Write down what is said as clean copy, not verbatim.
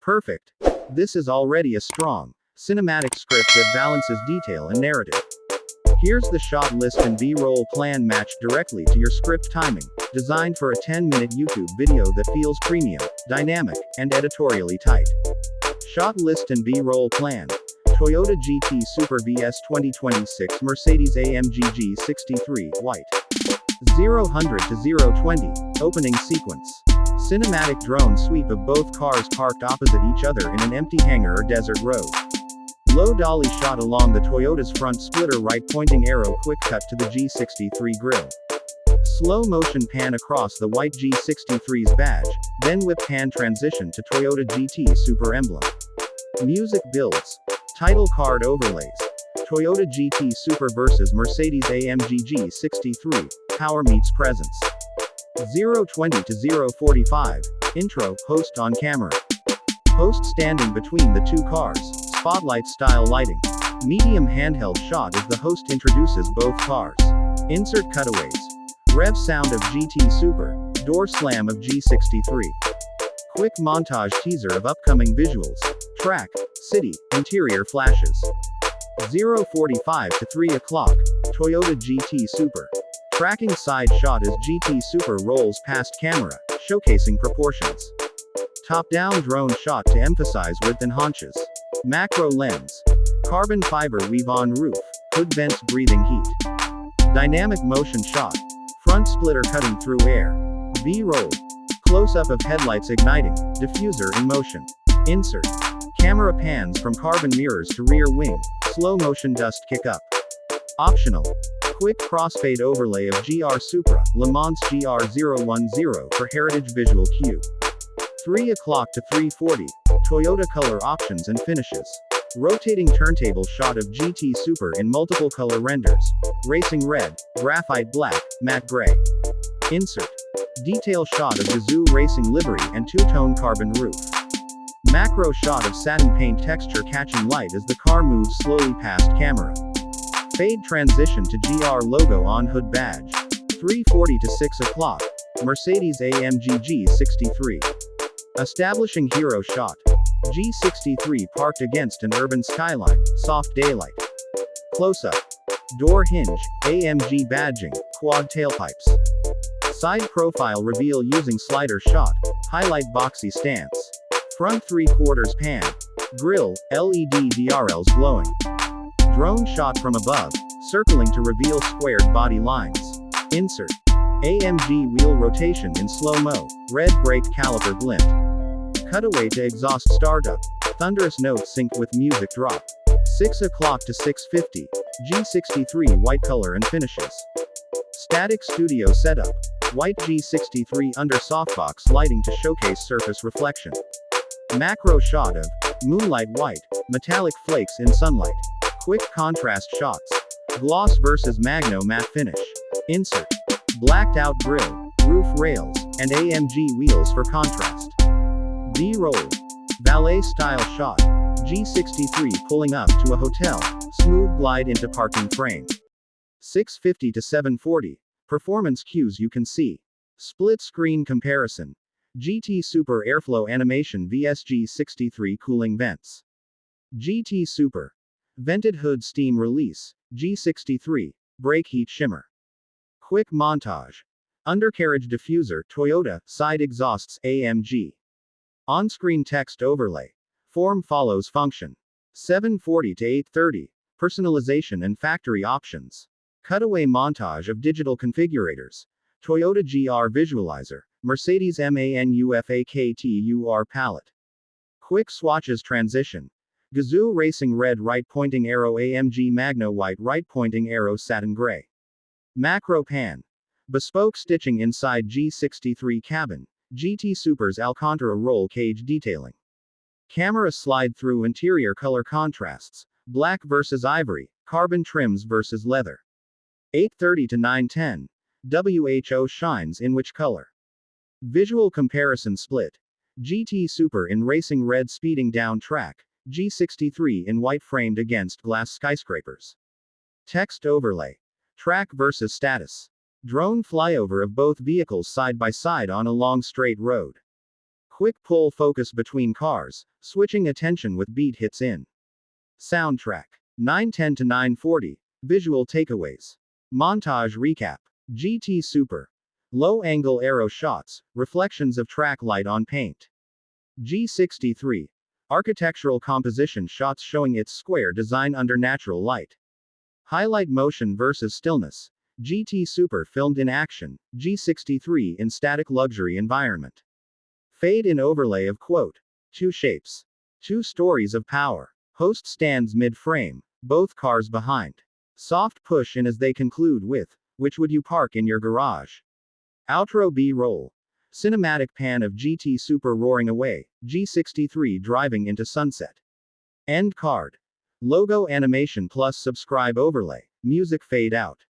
Perfect. This is already a strong, cinematic script that balances detail and narrative. Here's the shot list and B-roll plan matched directly to your script timing, designed for a 10-minute YouTube video that feels premium, dynamic, and editorially tight. Shot list and B-roll plan. Toyota GT Super VS 2026 Mercedes-AMG G63, white. 0-100 to 0-20, opening sequence. Cinematic drone sweep of both cars parked opposite each other in an empty hangar or desert road. Low dolly shot along the Toyota's front splitter, right pointing arrow, quick cut to the G63 grille. Slow motion pan across the white G63's badge, then whip pan transition to Toyota GT Super emblem. Music builds. Title card overlays. Toyota GT Super vs Mercedes-AMG G63, power meets presence. 0-20 to 0-45, intro, host on camera. Host standing between the two cars, spotlight style lighting. Medium handheld shot as the host introduces both cars. Insert cutaways. Rev sound of GT Super, door slam of G63. Quick montage teaser of upcoming visuals. Track, city, interior flashes. 0:45 to 3 o'clock, Toyota GT Super. Tracking side shot as GT Super rolls past camera, showcasing proportions. Top-down drone shot to emphasize width and haunches. Macro lens. Carbon fiber weave on roof, hood vents breathing heat. Dynamic motion shot. Front splitter cutting through air. B-roll. Close-up of headlights igniting, diffuser in motion. Insert. Camera pans from carbon mirrors to rear wing, slow motion dust kick up. Optional. Quick crossfade overlay of GR Supra, Le Mans GR010 for heritage visual cue. 3 o'clock to 3:40, Toyota color options and finishes. Rotating turntable shot of GT Super in multiple color renders. Racing red, graphite black, matte gray. Insert. Detail shot of Gazoo racing livery and two-tone carbon roof. Macro shot of satin paint texture catching light as the car moves slowly past camera. Fade transition to GR logo on hood badge. 3:40 to 6 o'clock, Mercedes-AMG G63. Establishing hero shot. G63 parked against an urban skyline, soft daylight. Close-up. Door hinge, AMG badging, quad tailpipes. Side profile reveal using slider shot, highlight boxy stance. Front 3/4 pan. Grille, LED DRLs glowing. Drone shot from above, circling to reveal squared body lines. Insert. AMG wheel rotation in slow-mo, red brake caliper glint. Cutaway to exhaust startup, thunderous notes synced with music drop. 6 o'clock to 6:50, G63 white color and finishes. Static studio setup. White G63 under softbox lighting to showcase surface reflection. Macro shot of moonlight white, metallic flakes in sunlight. Quick contrast shots. Gloss versus Magno matte finish. Insert. Blacked out grille, roof rails, and AMG wheels for contrast. B-roll. Valet style shot. G63 pulling up to a hotel, smooth glide into parking frame. 6:50 to 7:40. Performance cues you can see. Split screen comparison. GT Super airflow animation vs G63 cooling vents. GT Super. Vented hood steam release, G63, brake heat shimmer. Quick montage. Undercarriage diffuser, Toyota, side exhausts, AMG. On-screen text overlay. Form follows function. 7:40 to 8:30, personalization and factory options. Cutaway montage of digital configurators. Toyota GR visualizer, Mercedes MANUFAKTUR palette. Quick swatches transition. Gazoo racing red right pointing arrow, AMG Magno white right pointing arrow, satin gray. Macro pan. Bespoke stitching inside G63 cabin. GT Super's Alcantara roll cage detailing. Camera slide through interior color contrasts. Black versus ivory, carbon trims versus leather. 8:30 to 9:10. WHO shines in which color? Visual comparison split. GT Super in racing red speeding down track. G63 in white framed against glass skyscrapers. Text overlay. Track versus status. Drone flyover of both vehicles side by side on a long straight road. Quick pull focus between cars, switching attention with beat hits in. Soundtrack. 910 to 940. Visual takeaways. Montage recap. GT Super. Low angle aero shots, reflections of track light on paint. G63. Architectural composition shots showing its square design under natural light. Highlight motion versus stillness. GT Super filmed in action, G63 in static luxury environment. Fade in overlay of quote. Two shapes. Two stories of power. Host stands mid-frame, both cars behind. Soft push in as they conclude with, which would you park in your garage? Outro B-roll. Cinematic pan of GT Super roaring away, G63 driving into sunset. End card. Logo animation plus subscribe overlay, music fade out.